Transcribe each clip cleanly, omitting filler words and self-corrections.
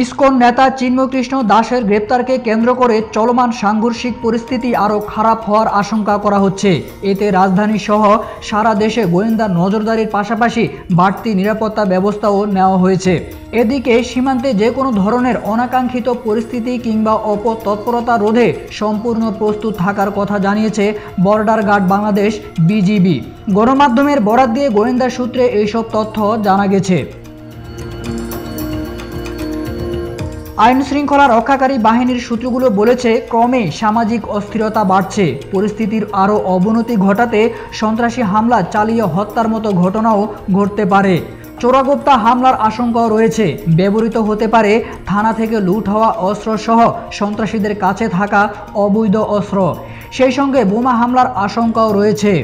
ISKCON নেতা চিন্ময়কৃষ্ণ দাসের গ্রেপ্তারকে কেন্দ্র করে চলমান সাংঘর্ষিক পরিস্থিতি আরও খারাপ হওয়ার আশঙ্কা করা হচ্ছে। এতে রাজধানী সহ সারা দেশে গোয়েন্দা নজরদারির পাশাপাশি বাড়তি নিরাপত্তা ব্যবস্থাও নেওয়া হয়েছে। এদিকে সীমান্তে যে কোনো ধরনের অনাকাঙ্ক্ষিত পরিস্থিতি কিংবা অপতৎপরতা রোধে সম্পূর্ণ প্রস্তুত থাকার কথা জানিয়েছে বর্ডার গার্ড বাংলাদেশ বিজিবি। গণমাধ্যমের বরাত দিয়ে গোয়েন্দা সূত্রে এইসব তথ্য জানা গেছে। আইন শৃঙ্খলা রক্ষাকারী বাহিনীর সূত্রগুলো বলেছে, ক্রমে সামাজিক অস্থিরতা বাড়ছে। পরিস্থিতির আরও অবনতি ঘটাতে সন্ত্রাসী হামলা চালিয়ে হত্যার মতো ঘটনাও ঘটতে পারে। চোরাগোপ্তা হামলার আশঙ্কাও রয়েছে। ব্যবহৃত হতে পারে থানা থেকে লুট হওয়া অস্ত্র সহ সন্ত্রাসীদের কাছে থাকা অবৈধ অস্ত্র। সেই সঙ্গে বোমা হামলার আশঙ্কাও রয়েছে।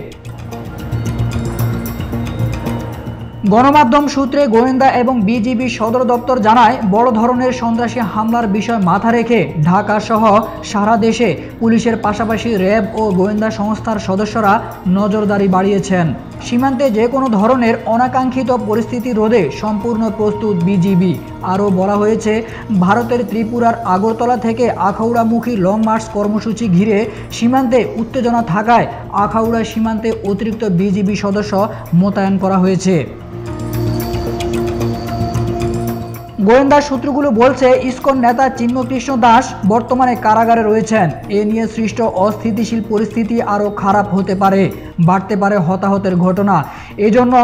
গণমাধ্যম সূত্রে গোয়েন্দা এবং বিজিবি সদর দপ্তর জানায়, বড় ধরনের সন্ত্রাসী হামলার বিষয় মাথা রেখে ঢাকা সহ সারা দেশে পুলিশের পাশাপাশি র্যাব ও গোয়েন্দা সংস্থার সদস্যরা নজরদারি বাড়িয়েছেন। সীমান্তে যে কোনো ধরনের অনাকাঙ্ক্ষিত পরিস্থিতি রোধে সম্পূর্ণ প্রস্তুত বিজিবি। আরও বলা হয়েছে, ভারতের ত্রিপুরার আগরতলা থেকে আখাউড়ামুখী লং মার্চ কর্মসূচি ঘিরে সীমান্তে উত্তেজনা থাকায় আখাউড়া সীমান্তে অতিরিক্ত বিজিবি সদস্য মোতায়েন করা হয়েছে। গোয়েন্দা সূত্রগুলো বলছে, ইসকন নেতা চিন্ময়কৃষ্ণ দাস বর্তমানে কারাগারে রয়েছেন। এ নিয়ে সৃষ্ট অস্থিতিশীল পরিস্থিতি আরও খারাপ হতে পারে, বাড়তে পারে হতাহতের ঘটনা। এজন্য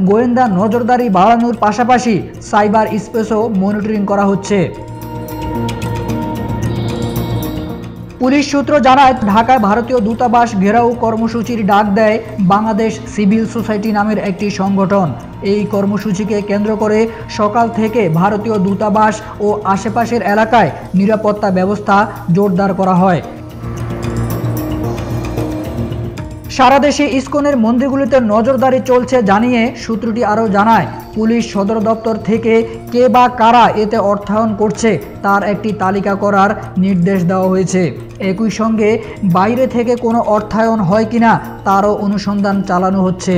গোয়েন্দা নজরদারি বাড়ানোর পাশাপাশি সাইবার স্পেসও মনিটরিং করা হচ্ছে। পুলিশ সূত্র জানায়, ঢাকায় ভারতীয় দূতাবাস ঘেরাও কর্মসূচির ডাক দেয় বাংলাদেশ সিভিল সোসাইটি নামের একটি সংগঠন। এই কর্মসূচিকে কেন্দ্র করে সকাল থেকে ভারতীয় দূতাবাস ও আশেপাশের এলাকায় নিরাপত্তা ব্যবস্থা জোরদার করা হয়। সারা দেশে ইসকনের মন্দিরগুলিতে নজরদারি চলছে জানিয়ে সূত্রটি আরও জানায়, পুলিশ সদর দপ্তর থেকে কে বা কারা এতে অর্থায়ন করছে তার একটি তালিকা করার নির্দেশ দেওয়া হয়েছে। একই সঙ্গে বাইরে থেকে কোনো অর্থায়ন হয় কিনা তারও অনুসন্ধান চালানো হচ্ছে।